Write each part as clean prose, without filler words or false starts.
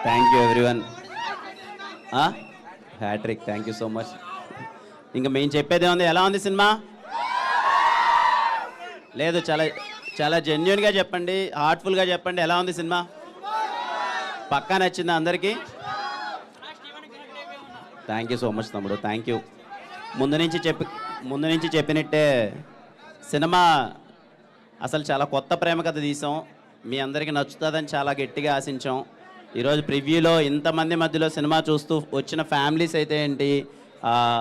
Thank you everyone. Hat trick, thank you so much. ఇంకా మేము చెప్పేది ఏముంది, ఎలా ఉంది సినిమా? లేదు, చాలా చాలా జెన్యున్గా చెప్పండి, హార్ట్ఫుల్గా చెప్పండి, ఎలా ఉంది సినిమా? పక్కా నచ్చిందా అందరికీ? థ్యాంక్ యూ సో మచ్ తమ్ముడు, థ్యాంక్ యూ. ముందు నుంచి చెప్పినట్టే సినిమా అసలు చాలా కొత్త ప్రేమ కథ తీసాం. మీ అందరికీ నచ్చుతుందని చాలా గట్టిగా ఆశించాం. ఈరోజు ప్రివ్యూలో ఇంతమంది మధ్యలో సినిమా చూస్తూ వచ్చిన ఫ్యామిలీస్ అయితే ఏంటి,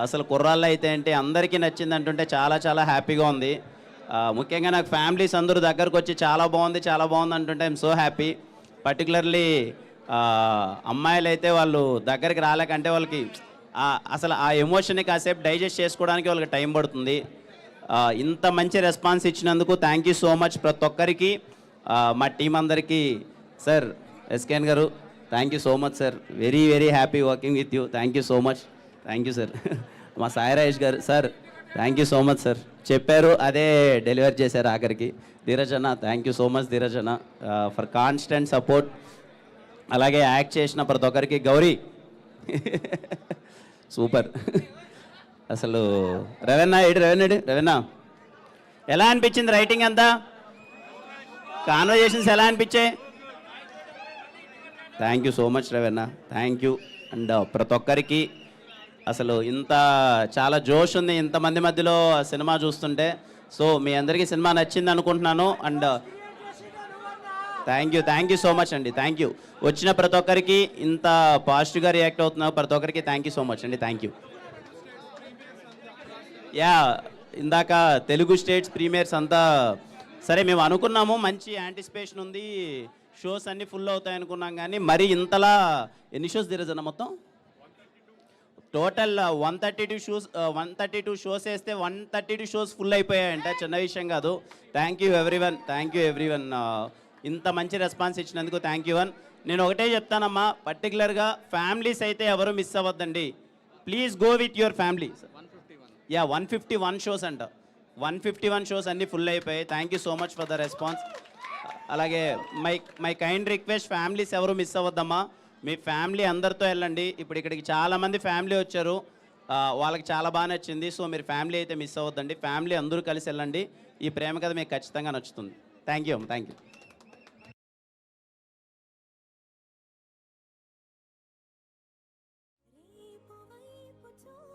అసలు కుర్రాళ్ళు అయితే ఏంటి, అందరికీ నచ్చింది అంటుంటే చాలా చాలా హ్యాపీగా ఉంది. ముఖ్యంగా నాకు ఫ్యామిలీస్ అందరూ దగ్గరకు వచ్చి చాలా బాగుంది అంటుంటే ఐఎమ్ సో హ్యాపీ. పర్టికులర్లీ అమ్మాయిలు అయితే వాళ్ళు దగ్గరికి రాలేకంటే వాళ్ళకి అసలు ఆ ఎమోషన్ని కాసేపు డైజెస్ట్ చేసుకోవడానికి వాళ్ళకి టైం పడుతుంది. ఇంత మంచి రెస్పాన్స్ ఇచ్చినందుకు థ్యాంక్ యూ సో మచ్ ప్రతి ఒక్కరికి, మా టీం అందరికీ. సార్ ఎస్కేఎన్ గారు, thank you so much sir, very very happy working with you, thank you so much. Thank you sir. మా సాయి రాజేష్ గారు, sir thank you so much sir, చెప్పారు అదే deliver చేశారు ఆఖరికి. ధీరజ్ అన్న, thank you so much Dheeraj అన్న for constant support. అలాగే act చేసిన ప్రతి ఒక్కరికి. గౌరీ సూపర్. అసలు రవెన్న ఎలా అనిపించింది రైటింగ్ అంతా? కాన్వర్జేషన్స్ ఎలా అనిపించాయి? Thank you so much Ravanna, thank you. And ప్రతి ఒక్కరికి అసలు ఇంత చాలా జోష్ ఉంది ఇంతమంది మధ్యలో సినిమా చూస్తుంటే. సో మీ అందరికీ సినిమా నచ్చింది అనుకుంటున్నాను. And thank you so much అండి, థ్యాంక్ యూ. వచ్చిన ప్రతి ఒక్కరికి ఇంత పాజిటివ్గా రియాక్ట్ అవుతున్నారు ప్రతి ఒక్కరికి థ్యాంక్ యూ సో మచ్ అండి, థ్యాంక్ యూ. యా, ఇందాక తెలుగు స్టేట్స్ ప్రీమియర్స్ అంతా సరే మేము అనుకున్నాము, మంచి యాంటిసిపేషన్ ఉంది, షోస్ అన్నీ ఫుల్ అవుతాయి అనుకున్నాం. కానీ మరి ఇంతలా ఎన్ని షోస్ తిరగజన మొత్తం టోటల్ 132 షోస్ వేస్తే 132 షోస్ ఫుల్ అయిపోయాయంట, చిన్న విషయం కాదు. థ్యాంక్ యూ ఎవ్రీవన్, ఇంత మంచి రెస్పాన్స్ ఇచ్చినందుకు థ్యాంక్ యూ వన్. నేను ఒకటే చెప్తానమ్మా, పర్టికులర్గా ఫ్యామిలీస్ అయితే ఎవరు మిస్ అవ్వద్దండి, please go with your family. 151 shows అంట, 151 షోస్ అన్నీ ఫుల్ అయిపోయాయి. Thank you so much for the response. అలాగే మై కైండ్ రిక్వెస్ట్, ఫ్యామిలీస్ ఎవరు మిస్ అవ్వద్దమ్మా, మీ ఫ్యామిలీ అందరితో వెళ్ళండి. ఇప్పుడు ఇక్కడికి చాలామంది ఫ్యామిలీ వచ్చారు, వాళ్ళకి చాలా బాగా నచ్చింది. సో మీరు ఫ్యామిలీ అయితే మిస్ అవ్వద్దండి, ఫ్యామిలీ అందరూ కలిసి వెళ్ళండి. ఈ ప్రేమ కథ మీకు ఖచ్చితంగా నచ్చుతుంది. Thank you.